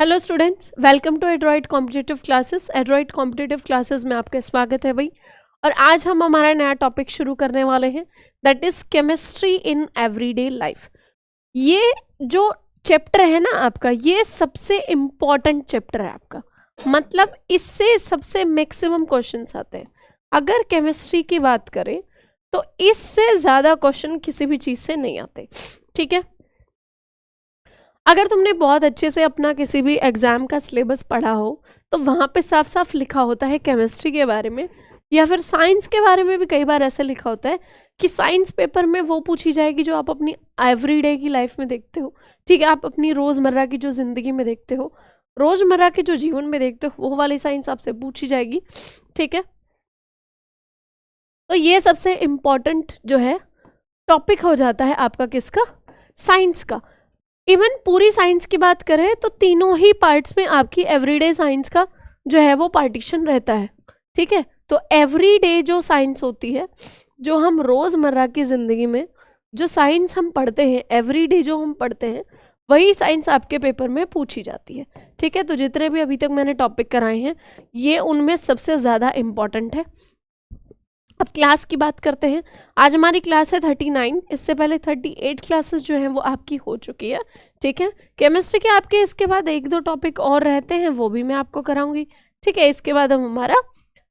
Hello students, welcome to Adroid competitive classes. Adroid competitive classes में आपका स्वागत है भाई। और आज हम हमारा नया टॉपिक शुरू करने वाले हैं, that is chemistry in everyday life. ये जो चैप्टर है ना आपका, ये सबसे इम्पॉर्टेंट चैप्टर है आपका। मतलब इससे सबसे मैक्सिमम क्वेश्चंस आते हैं। अगर केमिस्ट्री की बात करें तो इससे ज़्यादा क्वेश्चन किसी भी चीज़ से नहीं आते, ठीक है। अगर तुमने बहुत अच्छे से अपना किसी भी एग्ज़ाम का सिलेबस पढ़ा हो तो वहाँ पे साफ साफ लिखा होता है केमिस्ट्री के बारे में, या फिर साइंस के बारे में भी कई बार ऐसे लिखा होता है कि साइंस पेपर में वो पूछी जाएगी जो आप अपनी एवरीडे की लाइफ में देखते हो, ठीक है। आप अपनी रोज़मर्रा की जो ज़िंदगी में देखते हो, रोज़मर्रा के जो जीवन में देखते हो, वो वाली साइंस आपसे पूछी जाएगी, ठीक है। तो ये सबसे इम्पॉर्टेंट जो है टॉपिक हो जाता है आपका, किसका? साइंस का। इवन पूरी साइंस की बात करें तो तीनों ही पार्ट्स में आपकी एवरीडे साइंस का जो है वो पार्टीशन रहता है, ठीक है। तो एवरीडे जो साइंस होती है, जो हम रोज़मर्रा की ज़िंदगी में जो साइंस हम पढ़ते हैं, एवरीडे जो हम पढ़ते हैं, वही साइंस आपके पेपर में पूछी जाती है, ठीक है। तो जितने भी अभी तक मैंने टॉपिक कराए हैं, ये उनमें सबसे ज़्यादा इम्पॉर्टेंट है। अब क्लास की बात करते हैं। आज हमारी क्लास है 39। इससे पहले 38 क्लासेस जो हैं वो आपकी हो चुकी है, ठीक है। केमिस्ट्री के आपके इसके बाद एक दो टॉपिक और रहते हैं, वो भी मैं आपको कराऊंगी, ठीक है। इसके बाद हम हमारा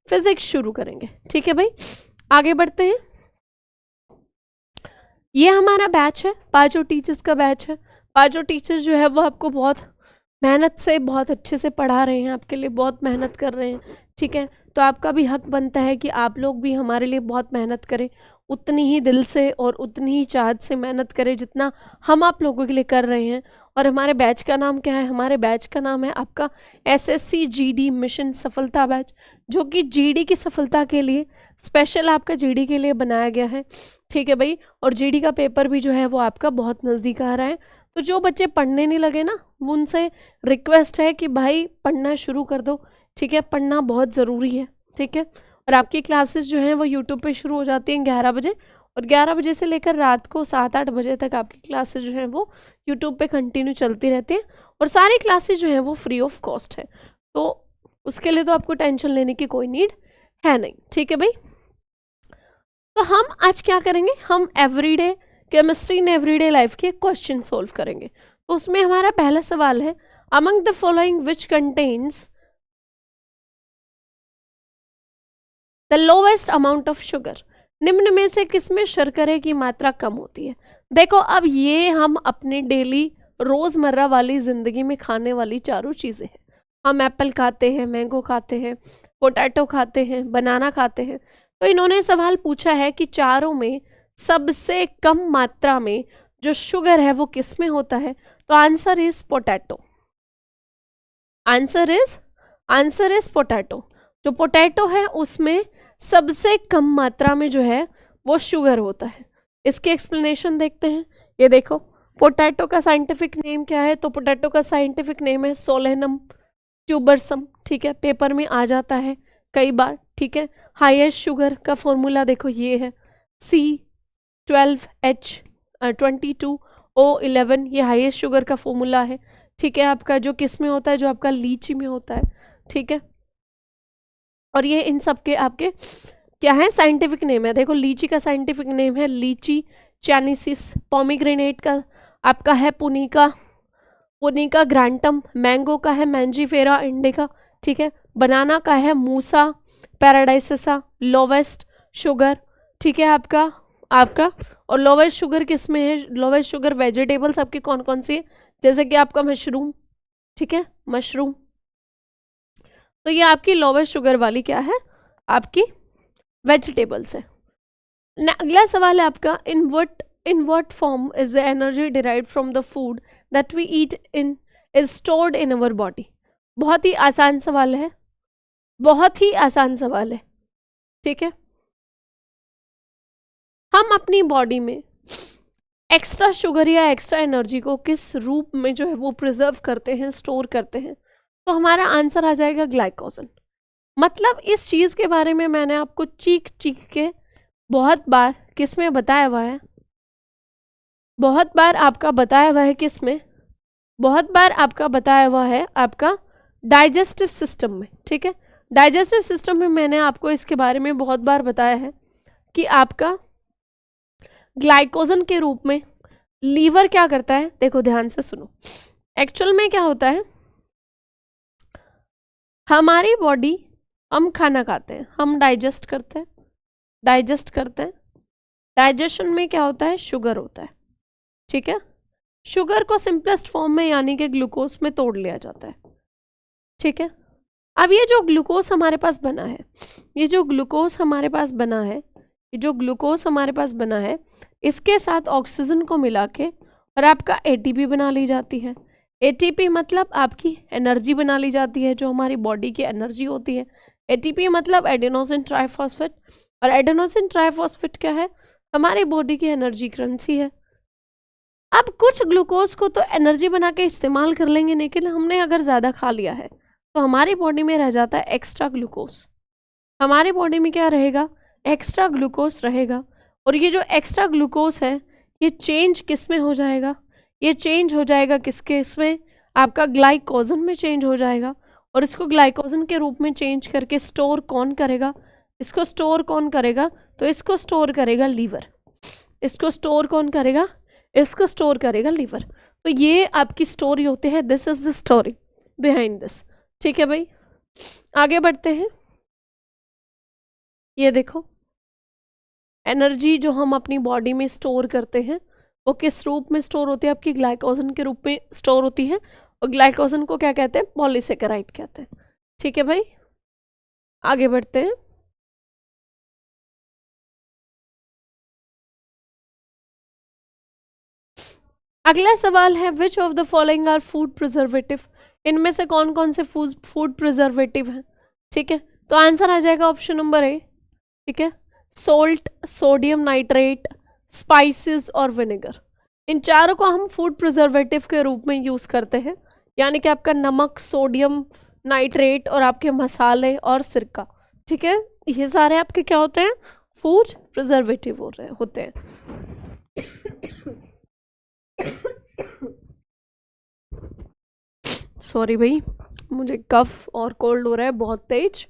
फिजिक्स शुरू करेंगे, ठीक है भाई। आगे बढ़ते हैं। ये हमारा बैच है, पांचों टीचर्स का बैच है। पांचों टीचर्स जो है वो आपको बहुत मेहनत से, बहुत अच्छे से पढ़ा रहे हैं, आपके लिए बहुत मेहनत कर रहे हैं, ठीक है। तो आपका भी हक बनता है कि आप लोग भी हमारे लिए बहुत मेहनत करें, उतनी ही दिल से और उतनी ही चाहत से मेहनत करें जितना हम आप लोगों के लिए कर रहे हैं। और हमारे बैच का नाम क्या है? हमारे बैच का नाम है आपका एसएससी जीडी मिशन सफलता बैच, जो कि जीडी की सफलता के लिए स्पेशल आपका जीडी के लिए बनाया गया है, ठीक है भाई। और जीडी का पेपर भी जो है वो आपका बहुत नज़दीक आ रहा है। तो जो बच्चे पढ़ने नहीं लगे ना, वो उनसे रिक्वेस्ट है कि भाई पढ़ना शुरू कर दो, ठीक है। पढ़ना बहुत ज़रूरी है, ठीक है। और आपकी क्लासेस जो हैं वो यूट्यूब पे शुरू हो जाती हैं 11 बजे, और 11 बजे से लेकर रात को 7-8 बजे तक आपकी क्लासेस जो हैं वो यूट्यूब पे कंटिन्यू चलती रहती हैं। और सारी क्लासेस जो हैं वो फ्री ऑफ कॉस्ट है, तो उसके लिए तो आपको टेंशन लेने की कोई नीड है नहीं, ठीक है भाई। तो हम आज क्या करेंगे? हम everyday chemistry in everyday life के क्वेश्चन सोल्व करेंगे। तो उसमें हमारा पहला सवाल है, among the following which contains the lowest amount of sugar. निम्न में से किसमें शर्करे की मात्रा कम होती है? देखो, अब ये हम अपने डेली रोज़मर्रा वाली ज़िंदगी में खाने वाली चारों चीज़ें हैं। हम एप्पल खाते हैं, मैंगो खाते हैं, पोटैटो खाते हैं, बनाना खाते हैं। तो इन्होंने सवाल पूछा है कि चारों में सबसे कम मात्रा में जो शुगर है वो किस में होता है? तो answer is potato. Answer is potato. जो पोटैटो है उसमें सबसे कम मात्रा में जो है वो शुगर होता है। इसके एक्सप्लेनेशन देखते हैं। ये देखो, पोटैटो का साइंटिफिक नेम क्या है? तो पोटैटो का साइंटिफिक नेम है सोलेनम ट्यूबरसम, ठीक है। पेपर में आ जाता है कई बार, ठीक है। हाईएस्ट शुगर का फॉर्मूला देखो, ये है C12H22O11, ये हाईएस्ट शुगर का फॉर्मूला है, ठीक है। आपका जो किस में होता है? जो आपका लीची में होता है, ठीक है। और ये इन सब के आपके क्या है? साइंटिफिक नेम है। देखो, लीची का साइंटिफिक नेम है लीची चाइनीसिस। पोमीग्रेनेट का आपका है पुनिका ग्रांटम। मैंगो का है मैंजीफेरा इंडिका, ठीक है। बनाना का है मूसा पैराडाइसिसा, लोवेस्ट शुगर, ठीक है आपका। और लोवेस्ट शुगर किस में है? लोवेस्ट शुगर वेजिटेबल्स आपकी कौन कौन सी है? जैसे कि आपका मशरूम, ठीक है, मशरूम। तो ये आपकी लोवेस्ट शुगर वाली क्या है? आपकी वेजिटेबल्स है। अगला सवाल है आपका, in what form is the energy derived from the food that we eat in is stored in our body. बहुत ही आसान सवाल है, बहुत ही आसान सवाल है, ठीक है। हम अपनी बॉडी में एक्स्ट्रा शुगर या एक्स्ट्रा एनर्जी को किस रूप में जो है वो प्रिजर्व करते हैं, स्टोर करते हैं? तो हमारा आंसर आ जाएगा ग्लाइकोजन। मतलब इस चीज़ के बारे में मैंने आपको चीख के बहुत बार किस में बताया हुआ है? बहुत बार आपका बताया हुआ है किस में? बहुत बार आपका बताया हुआ है आपका डाइजेस्टिव सिस्टम में, ठीक है। डाइजेस्टिव सिस्टम में मैंने आपको इसके बारे में बहुत बार बताया है कि आपका ग्लाइकोजन के रूप में लीवर क्या करता है। देखो ध्यान से सुनो, एक्चुअल में क्या होता है, हमारी बॉडी, हम खाना खाते हैं, हम डाइजेस्ट करते हैं, डाइजेशन में क्या होता है, शुगर होता है, ठीक है। शुगर को सिंपलेस्ट फॉर्म में यानी कि ग्लूकोज में तोड़ लिया जाता है, ठीक है। अब ये जो ग्लूकोज हमारे पास बना है, इसके साथ ऑक्सीजन को मिला के और आपका एटीपी बना ली जाती है। एटीपी मतलब आपकी एनर्जी बना ली जाती है, जो हमारी बॉडी की एनर्जी होती है। एटीपी मतलब एडेनोसिन ट्राइफॉस्फेट, और एडेनोसिन ट्राइफॉस्फेट क्या है, हमारी बॉडी की एनर्जी करेंसी है। अब कुछ ग्लूकोज को तो एनर्जी बना के इस्तेमाल कर लेंगे, लेकिन हमने अगर ज़्यादा खा लिया है तो हमारी बॉडी में रह जाता है एक्स्ट्रा ग्लूकोज। हमारी बॉडी में क्या रहेगा, एक्स्ट्रा ग्लूकोज रहेगा। और ये जो एक्स्ट्रा ग्लूकोज है ये चेंज किस में हो जाएगा, ये चेंज हो जाएगा किसके, इसमें आपका ग्लाइकोजन में चेंज हो जाएगा। और इसको ग्लाइकोजन के रूप में चेंज करके स्टोर कौन करेगा, इसको स्टोर कौन करेगा, तो इसको स्टोर करेगा लीवर। इसको स्टोर कौन करेगा, इसको स्टोर करेगा लीवर। तो ये आपकी स्टोरी होती है, this is the story behind this, ठीक है भाई। आगे बढ़ते हैं। ये देखो एनर्जी जो हम अपनी बॉडी में स्टोर करते हैं वो किस रूप में स्टोर होती है, आपकी ग्लाइकोजन के रूप में स्टोर होती है। और ग्लाइकोजन को क्या कहते हैं, पॉलीसेकेराइड कहते हैं, ठीक है भाई। आगे बढ़ते हैं। अगला सवाल है, which of the following are food preservative. इनमें से कौन कौन से फूड प्रिजर्वेटिव हैं, ठीक है। तो आंसर आ जाएगा ऑप्शन नंबर ए, ठीक है। सोल्ट, सोडियम नाइट्रेट, स्पाइसेस और विनेगर, इन चारों को हम फूड प्रिजर्वेटिव के रूप में यूज़ करते हैं। यानी कि आपका नमक, सोडियम नाइट्रेट और आपके मसाले और सिरका, ठीक है, ये सारे आपके क्या होते हैं, फूड प्रिजर्वेटिव होते हैं। सॉरी भाई, मुझे कफ और कोल्ड हो रहा है बहुत तेज।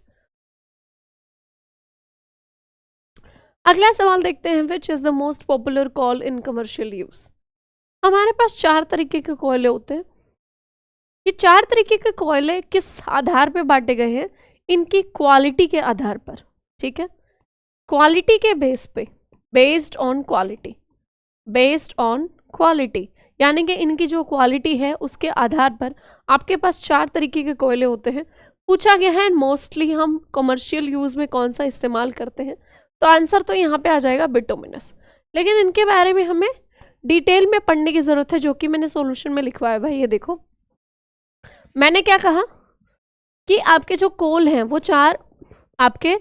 अगला सवाल देखते हैं, which is the most popular call in commercial use. हमारे पास 4 तरीके के कोयले होते हैं। ये 4 तरीके के कोयले किस आधार पे बांटे गए हैं, इनकी क्वालिटी के आधार पर, ठीक है। क्वालिटी के बेस पे, बेस्ड ऑन क्वालिटी, यानी कि इनकी जो क्वालिटी है उसके आधार पर आपके पास 4 तरीके के कोयले होते हैं। पूछा गया है मोस्टली हम कमर्शियल यूज में कौन सा इस्तेमाल करते हैं, तो आंसर तो यहाँ पे आ जाएगा बिटुमिनस। लेकिन इनके बारे में हमें डिटेल में पढ़ने की जरूरत है, जो कि मैंने सॉल्यूशन में लिखवाया भाई। ये देखो मैंने क्या कहा कि आपके जो कोल हैं वो 4 आपके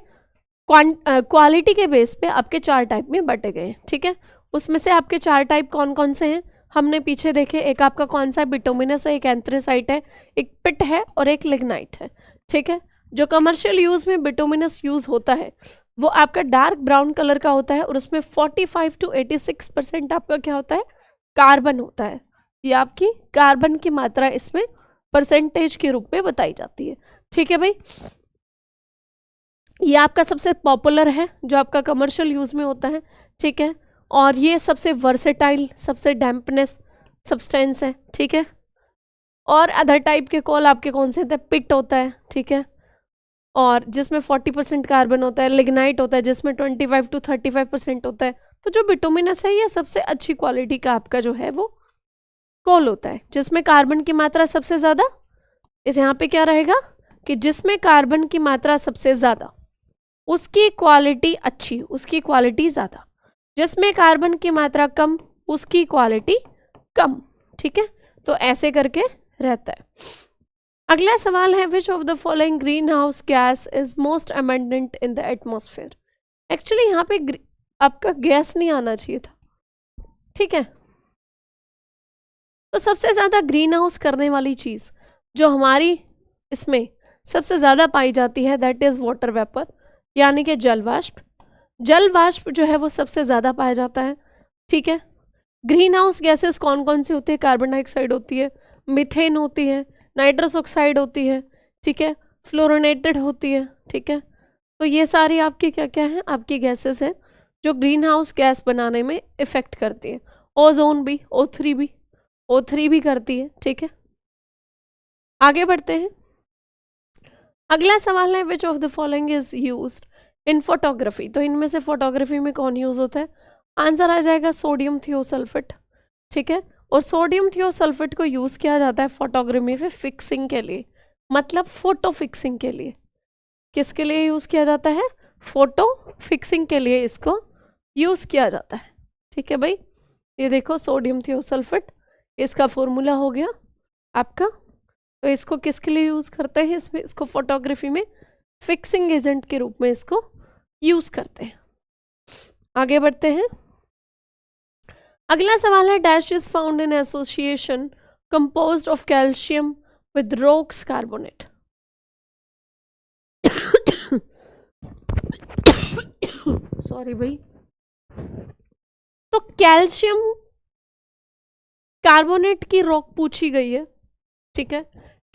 क्वालिटी के बेस पे आपके 4 टाइप में बटे गए हैं, ठीक है। उसमें से आपके 4 टाइप कौन कौन से हैं हमने पीछे देखे। एक आपका कौन सा बिटुमिनस है, एक एंथ्रेसाइट है, एक पिट है और एक लिग्नाइट है, ठीक है। जो कमर्शियल यूज में बिटुमिनस यूज होता है वो आपका डार्क ब्राउन कलर का होता है और उसमें 45 to 86% आपका क्या होता है, कार्बन होता है। ये आपकी कार्बन की मात्रा इसमें परसेंटेज के रूप में बताई जाती है, ठीक है भाई। ये आपका सबसे पॉपुलर है जो आपका कमर्शियल यूज में होता है, ठीक है। और ये सबसे वर्सेटाइल, सबसे डैम्पनेस सब्सटेंस है, ठीक है। और अदर टाइप के कॉल आपके कौन से होते हैं, पिट होता है, ठीक है, और जिसमें 40% कार्बन होता है। लिग्नाइट होता है जिसमें 25 to 35% होता है। तो जो बिटुमिनस है ये सबसे अच्छी क्वालिटी का आपका जो है वो कोल होता है, जिसमें कार्बन की मात्रा सबसे ज़्यादा। इस यहाँ पे क्या रहेगा कि जिसमें कार्बन की मात्रा सबसे ज़्यादा उसकी क्वालिटी अच्छी, उसकी क्वालिटी ज़्यादा। जिसमें कार्बन की मात्रा कम उसकी क्वालिटी कम, ठीक है। तो ऐसे करके रहता है। अगला सवाल है, which of the following green house gas is most abundant in the atmosphere. Actually यहाँ पे आपका गैस नहीं आना चाहिए था, ठीक है। तो सबसे ज़्यादा ग्रीन हाउस करने वाली चीज़ जो हमारी इसमें सबसे ज़्यादा पाई जाती है दैट इज़ वाटर वेपर, यानी कि जल वाष्प। जल वाष्प जो है वो सबसे ज़्यादा पाया जाता है, ठीक है। ग्रीन हाउस गैसेस कौन कौन सी होती है, कार्बन डाइऑक्साइड होती है, मीथेन होती है, नाइट्रस ऑक्साइड होती है, ठीक है, फ्लोरोनेटेड होती है, ठीक है। तो ये सारी आपकी क्या क्या है, आपकी गैसेस हैं जो ग्रीन हाउस गैस बनाने में इफेक्ट करती है। ओजोन भी, O3 भी करती है, ठीक है। आगे बढ़ते हैं। अगला सवाल है which of the following is used in photography. तो इनमें से फोटोग्राफी में कौन यूज होता है? आंसर आ जाएगा सोडियम थियोसल्फेट, ठीक है। और सोडियम थियोसल्फेट को यूज किया जाता है फोटोग्राफी में फिक्सिंग के लिए, मतलब फोटो फिक्सिंग के लिए। किसके लिए यूज किया जाता है? फोटो फिक्सिंग के लिए इसको यूज किया जाता है, ठीक है भाई। ये देखो सोडियम थियोसल्फेट, इसका फॉर्मूला हो गया आपका। तो इसको किसके लिए यूज करते हैं? इसको फोटोग्राफी में फिक्सिंग एजेंट के रूप में इसको यूज करते हैं। आगे बढ़ते हैं। अगला सवाल है dash is found in association composed of calcium with rocks carbonate. Sorry भाई। तो कैल्शियम कार्बोनेट की रॉक पूछी गई है, ठीक है,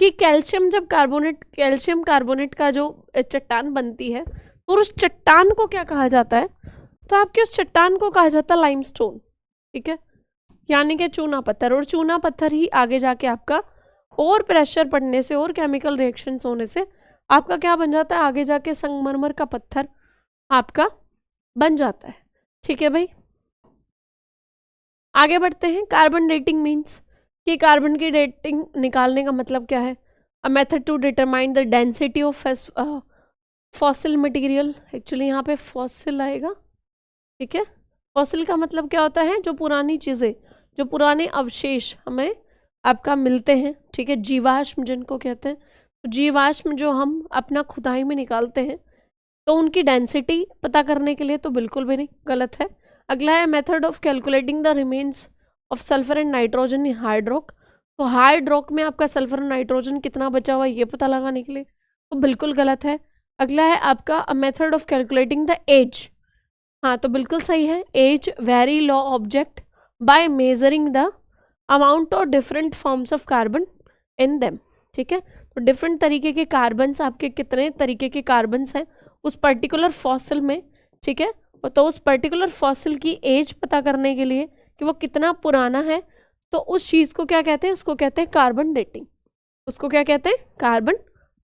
कि कैल्शियम कार्बोनेट का जो चट्टान बनती है, और उस चट्टान को क्या कहा जाता है? तो आपके उस चट्टान को कहा जाता है लाइमस्टोन, ठीक है, यानी कि चूना पत्थर। और चूना पत्थर ही आगे जाके आपका और प्रेशर पड़ने से और केमिकल रिएक्शंस होने से आपका क्या बन जाता है? आगे जाके संगमरमर का पत्थर आपका बन जाता है, ठीक है भाई। आगे बढ़ते हैं। कार्बन डेटिंग मीन्स कि कार्बन की डेटिंग निकालने का मतलब क्या है? A method to determine the density of fossil material. Actually यहाँ पे फॉसिल आएगा, ठीक है। फॉसिल का मतलब क्या होता है? जो पुरानी चीज़ें, जो पुराने अवशेष हमें आपका मिलते हैं, ठीक है, जीवाश्म जिनको कहते हैं। तो जीवाश्म जो हम अपना खुदाई में निकालते हैं, तो उनकी डेंसिटी पता करने के लिए तो बिल्कुल भी नहीं, गलत है। अगला है method of calculating the remains of sulphur and nitrogen in hard rock. तो हार्ड रॉक में आपका सल्फर और नाइट्रोजन कितना बचा हुआ है ये पता लगाने के लिए तो बिल्कुल गलत है। अगला है आपका method of calculating the age. हाँ, तो बिल्कुल सही है। Age very low object by measuring the amount of different forms of carbon in them, ठीक है। तो डिफरेंट तरीके के कार्बन्स, आपके कितने तरीके के कार्बन्स हैं उस पर्टिकुलर फॉसिल में, ठीक है। तो उस पर्टिकुलर फॉसिल की एज पता करने के लिए कि वो कितना पुराना है, तो उस चीज़ को क्या कहते हैं? उसको कहते हैं कार्बन डेटिंग। उसको क्या कहते हैं? कार्बन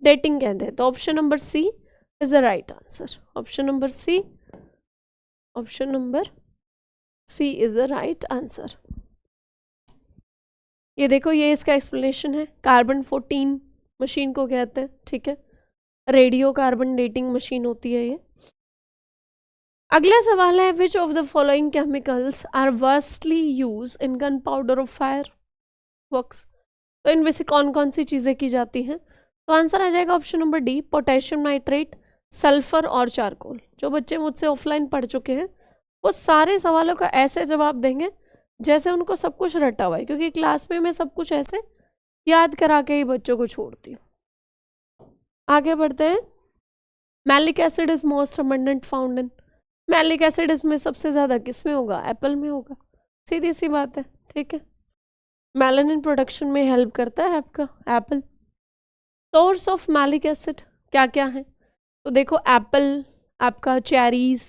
डेटिंग कहते हैं। तो option number C is the right answer. Option number C is the right answer. ये देखो, ये इसका एक्सप्लेनेशन है। कार्बन 14 मशीन को कहते हैं, ठीक है, रेडियो कार्बन डेटिंग मशीन होती है ये। अगला सवाल है which of the following chemicals are vastly used in gunpowder of fireworks. तो इनमें से कौन कौन सी चीज़ें की जाती हैं? तो आंसर आ जाएगा option number D, potassium nitrate, sulphur और चारकोल। जो बच्चे मुझसे ऑफलाइन पढ़ चुके हैं वो सारे सवालों का ऐसे जवाब देंगे जैसे उनको सब कुछ रटा हुआ है, क्योंकि क्लास में मैं सब कुछ ऐसे याद करा के ही बच्चों को छोड़ती हूँ। आगे बढ़ते हैं। Malic acid is most abundant found in. Malic acid इसमें सबसे ज़्यादा किस में होगा? एप्पल में होगा, सीधी सी बात है, ठीक है। मेलानिन प्रोडक्शन में हेल्प करता है आपका Apple. Source of malic acid क्या क्या है? तो देखो, एप्पल, आपका चेरीज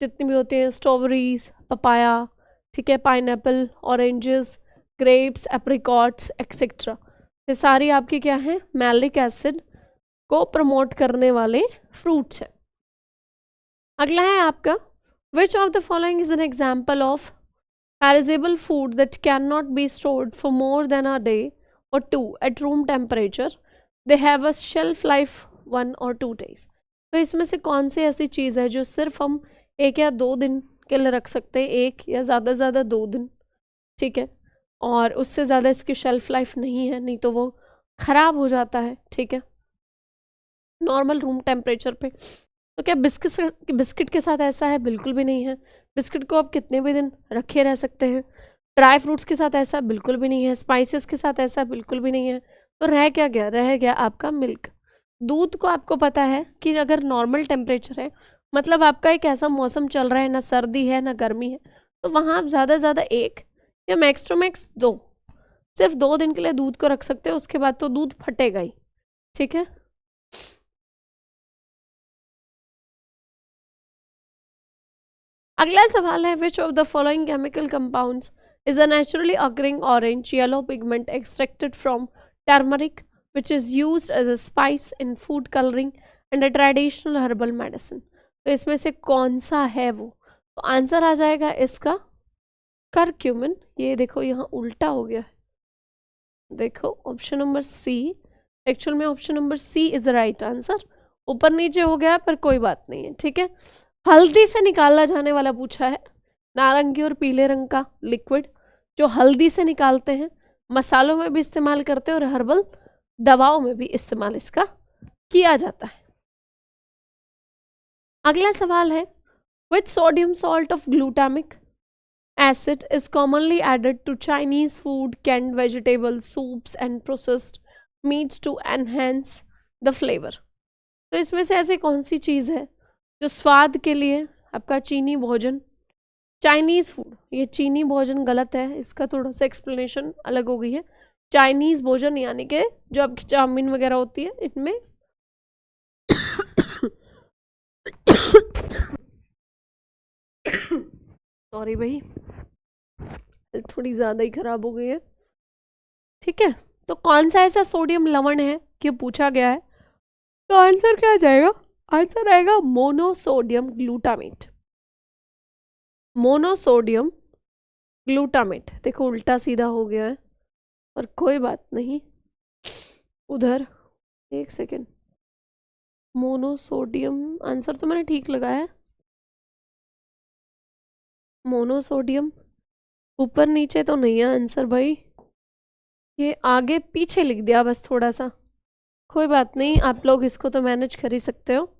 जितनी भी होती हैं, स्ट्रॉबेरीज, पपाया, ठीक है, pineapple, oranges, grapes, apricots etcetera, ये सारी आपकी क्या है? मैलिक एसिड को प्रमोट करने वाले फ्रूट्स हैं। अगला है आपका विच of the following is an example of perishable food that cannot be stored for more than a day or two at room temperature. They have a shelf life 1 or 2 days. तो इसमें से कौन सी ऐसी चीज़ है जो सिर्फ हम 1 या 2 दिन के लिए रख सकते हैं, 1 या ज़्यादा से ज़्यादा 2 दिन, ठीक है, और उससे ज़्यादा इसकी शेल्फ लाइफ नहीं है, नहीं तो वो ख़राब हो जाता है, ठीक है, नॉर्मल रूम टेम्परेचर पे। तो क्या बिस्किट के साथ ऐसा है? बिल्कुल भी नहीं है। बिस्किट को आप कितने भी दिन रखे रह सकते हैं। ड्राई फ्रूट्स के साथ ऐसा बिल्कुल भी नहीं है। स्पाइसेस के साथ ऐसा बिल्कुल भी नहीं है। तो रह क्या गया? रह गया आपका मिल्क। दूध को आपको पता है कि अगर नॉर्मल टेम्परेचर है, मतलब आपका एक ऐसा मौसम चल रहा है, ना सर्दी है ना गर्मी है, तो वहाँ आप ज़्यादा से ज़्यादा 1 या मैक्स टू मैक्स 2 सिर्फ 2 दिन के लिए दूध को रख सकते हैं, उसके बाद तो दूध फटेगा ही, ठीक है। अगला सवाल है, which of the following chemical compounds is a naturally occurring orange yellow pigment extracted from turmeric, which is used as a spice in food coloring and a traditional herbal medicine। तो इसमें से कौन सा है वो? तो आंसर आ जाएगा इसका करक्यूमिन। ये देखो यहाँ उल्टा हो गया है, देखो ऑप्शन नंबर सी, एक्चुअल में option number C is the right answer. ऊपर नीचे हो गया पर कोई बात नहीं है, ठीक है। हल्दी से निकाला जाने वाला पूछा है, नारंगी और पीले रंग का लिक्विड जो हल्दी से निकालते हैं, मसालों में भी इस्तेमाल करते हैं और हर्बल दवाओं में भी इस्तेमाल इसका किया जाता है। अगला सवाल है, which sodium salt of glutamic acid is commonly added to Chinese food, canned vegetables, soups and processed meats to enhance the flavor। तो इसमें से ऐसी कौन सी चीज़ है जो स्वाद के लिए आपका चीनी भोजन, चाइनीज़ फूड, ये चीनी भोजन गलत है, इसका थोड़ा सा एक्सप्लेनेशन अलग हो गई है। चाइनीज़ भोजन यानी कि जो आपकी चाउमीन वगैरह होती है इनमें सॉरी भाई, थोड़ी ज़्यादा ही खराब हो गई है, ठीक है। तो कौन सा ऐसा सोडियम लवण है कि पूछा गया है, तो आंसर क्या आ जाएगा? आंसर आएगा मोनोसोडियम ग्लूटामेट। मोनोसोडियम ग्लूटामेट, देखो उल्टा सीधा हो गया है और कोई बात नहीं, उधर एक सेकेंड, मोनोसोडियम आंसर तो मैंने ठीक लगाया है, मोनोसोडियम ऊपर नीचे तो नहीं है आंसर भाई, ये आगे पीछे लिख दिया बस थोड़ा सा, कोई बात नहीं, आप लोग इसको तो मैनेज कर ही सकते हो।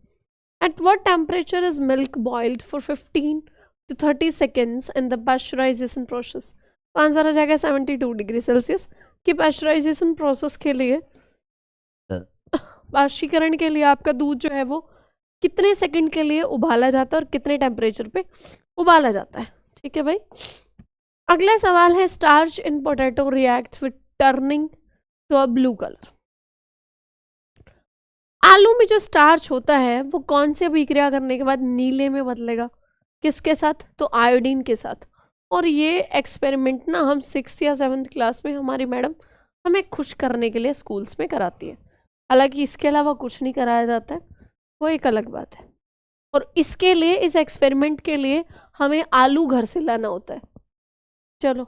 At what temperature is milk boiled for 15 to 30 seconds in the pasteurization process? तो आंसर आ जाएगा 72 डिग्री सेल्सियस। कि पैस्चराइजेशन प्रोसेस के लिए, पाश्चीकरण के लिए आपका दूध जो है वो कितने सेकंड के लिए उबाला जाता है और कितने टेम्परेचर पे उबाला जाता है, ठीक है भाई। अगला सवाल है, starch in potato reacts with turning to a blue colour. आलू में जो स्टार्च होता है वो कौन से अभिक्रिया करने के बाद नीले में बदलेगा? किसके साथ? तो आयोडीन के साथ। और ये एक्सपेरिमेंट ना हम 6th या 7th क्लास में हमारी मैडम हमें खुश करने के लिए स्कूल्स में कराती है, हालांकि इसके अलावा कुछ नहीं कराया जाता है, वो एक अलग बात है। और इसके लिए, इस एक्सपेरिमेंट के लिए हमें आलू घर से लाना होता है। चलो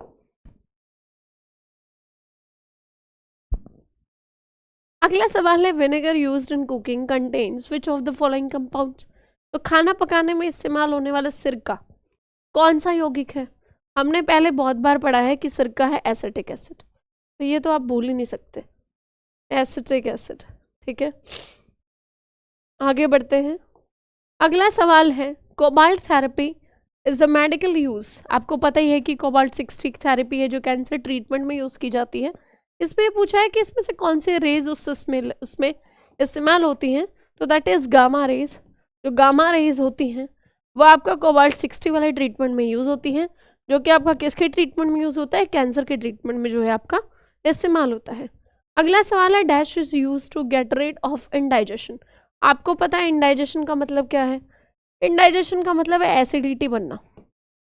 अगला सवाल है, vinegar used in cooking contains which of the following compounds. तो खाना पकाने में इस्तेमाल होने वाला सिरका कौन सा यौगिक है? हमने पहले बहुत बार पढ़ा है कि सिरका है एसिटिक एसिड, तो ये तो आप भूल ही नहीं सकते, एसिटिक एसिड, ठीक है। आगे बढ़ते हैं। अगला सवाल है, cobalt therapy is the medical use. आपको पता ही है कि कोबाल्ट 6 थेरेपी है जो कैंसर ट्रीटमेंट में यूज की जाती है। इसमें पूछा है कि इसमें से कौन से रेज उसमें इस्तेमाल होती हैं, तो दैट इज गामा रेज। जो गामा रेज होती हैं वो आपका कोबाल्ट 60 वाले ट्रीटमेंट में यूज होती हैं, जो कि आपका किसके ट्रीटमेंट में यूज होता है? कैंसर के ट्रीटमेंट में जो है आपका इस्तेमाल होता है। अगला सवाल है, dash is use to get rid of indigestion. आपको पता है इंडाइजेशन का मतलब क्या है? इंडाइजेशन का मतलब है एसिडिटी बनना।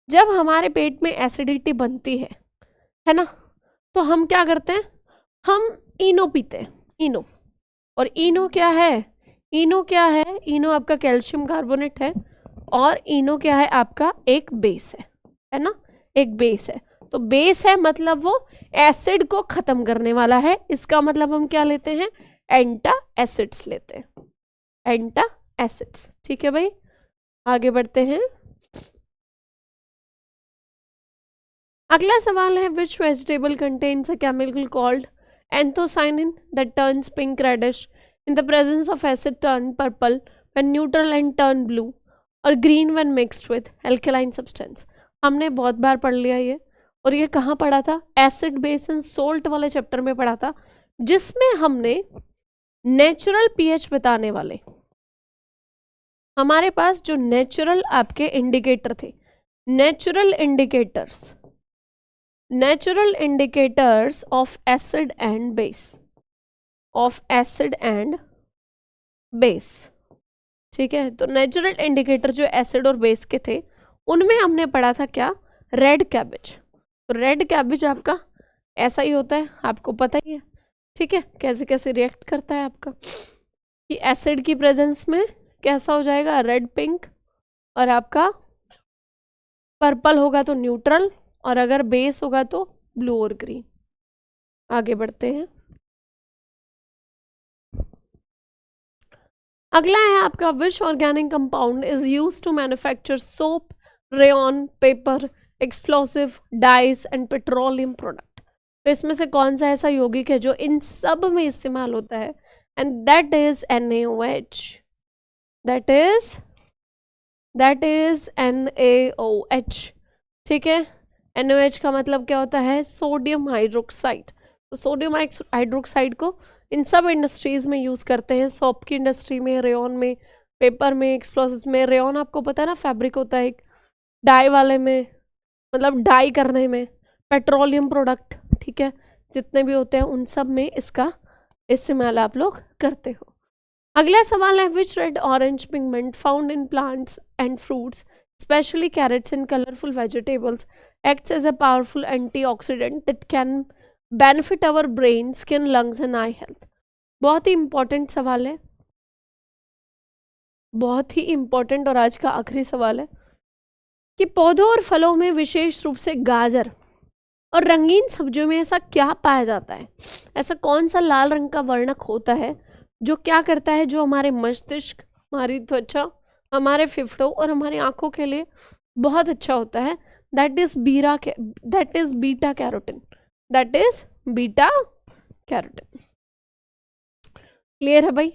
जब हमारे पेट में एसिडिटी बनती है ना, तो हम क्या करते हैं? हम इनो पीते हैं, इनो। और इनो क्या है? इनो क्या है? इनो आपका कैल्शियम कार्बोनेट है, और इनो क्या है? आपका एक बेस है ना, एक बेस है। तो बेस है मतलब वो एसिड को खत्म करने वाला है, इसका मतलब हम क्या लेते हैं? एंटा एसिड्स लेते हैं, एंटा एसिड्स, ठीक है भाई। आगे बढ़ते हैं। अगला सवाल है, which vegetable contains a chemical called anthocyanin that turns pink reddish in the presence of acid turn purple when neutral and turn blue और green when mixed with alkaline substance। हमने बहुत बार पढ़ लिया ये, और ये कहाँ पढ़ा था? एसिड बेस एंड सोल्ट वाले चैप्टर में पढ़ा था, जिसमें हमने नेचुरल पीएच बताने वाले, हमारे पास जो नेचुरल आपके इंडिकेटर थे, natural indicators, natural indicators of acid and base, of acid and base. ठीक है, तो नेचुरल इंडिकेटर जो एसिड और बेस के थे उनमें हमने पढ़ा था क्या, रेड कैबेज। तो रेड कैबेज आपका ऐसा ही होता है, आपको पता ही है। ठीक है, कैसे कैसे रिएक्ट करता है आपका, कि एसिड की प्रेजेंस में कैसा हो जाएगा, रेड पिंक, और आपका पर्पल होगा तो न्यूट्रल, और अगर बेस होगा तो ब्लू और ग्रीन। आगे बढ़ते हैं। अगला है आपका which organic compound is used to manufacture soap, rayon, paper, explosive, dyes and petroleum product. तो इसमें से कौन सा ऐसा यौगिक है जो इन सब में इस्तेमाल होता है, and that is NaOH, that is NaOH। ठीक है, NaOH का मतलब क्या होता है, सोडियम हाइड्रोक्साइड। तो सोडियम हाइड्रोक्साइड को इन सब इंडस्ट्रीज में यूज करते हैं, सोप की इंडस्ट्री में, रेयन में, पेपर में, एक्सप्लोसिव में। रेयन आपको पता है ना, फैब्रिक होता है एक, डाई वाले में, मतलब डाई करने में, पेट्रोलियम प्रोडक्ट, ठीक है, जितने भी होते हैं उन सब में इसका इस्तेमाल आप लोग करते हो। अगला सवाल है which red orange pigment found in plants and fruits, especially carrots and colourful vegetables, acts as a powerful antioxidant that can benefit our brain, skin, lungs and eye health। बहुत ही इंपॉर्टेंट सवाल है, बहुत ही इंपॉर्टेंट, और आज का आखिरी सवाल है कि पौधों और फलों में विशेष रूप से गाजर और रंगीन सब्जियों में ऐसा क्या पाया जाता है, ऐसा कौन सा लाल रंग का वर्णक होता है जो क्या करता है, जो हमारे मस्तिष्क, हमारी त्वचा, हमारे फेफड़ों और हमारी आंखों के लिए बहुत अच्छा होता है, that is beta carotene, that is beta carotene. Clear है भाई?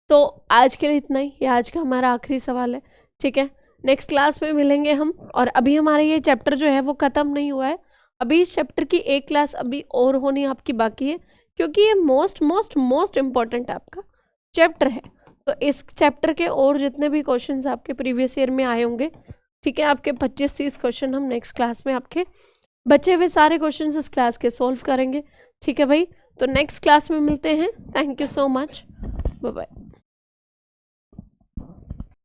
तो आज के लिए इतना ही, ये आज का हमारा आखिरी सवाल है। ठीक है, नेक्स्ट क्लास में मिलेंगे हम, और अभी हमारा ये चैप्टर जो है वो ख़त्म नहीं हुआ है, अभी इस चैप्टर की एक क्लास अभी और होनी आपकी बाकी है, क्योंकि ये मोस्ट इम्पॉर्टेंट आपका चैप्टर है। तो इस चैप्टर के और जितने भी क्वेश्चंस आपके प्रीवियस ईयर में आए होंगे, ठीक है, आपके 25-30 क्वेश्चन हम नेक्स्ट क्लास में आपके बचे हुए सारे क्वेश्चंस इस क्लास के सॉल्व करेंगे। ठीक है भाई, तो नेक्स्ट क्लास में मिलते हैं। Thank you so much, bye bye.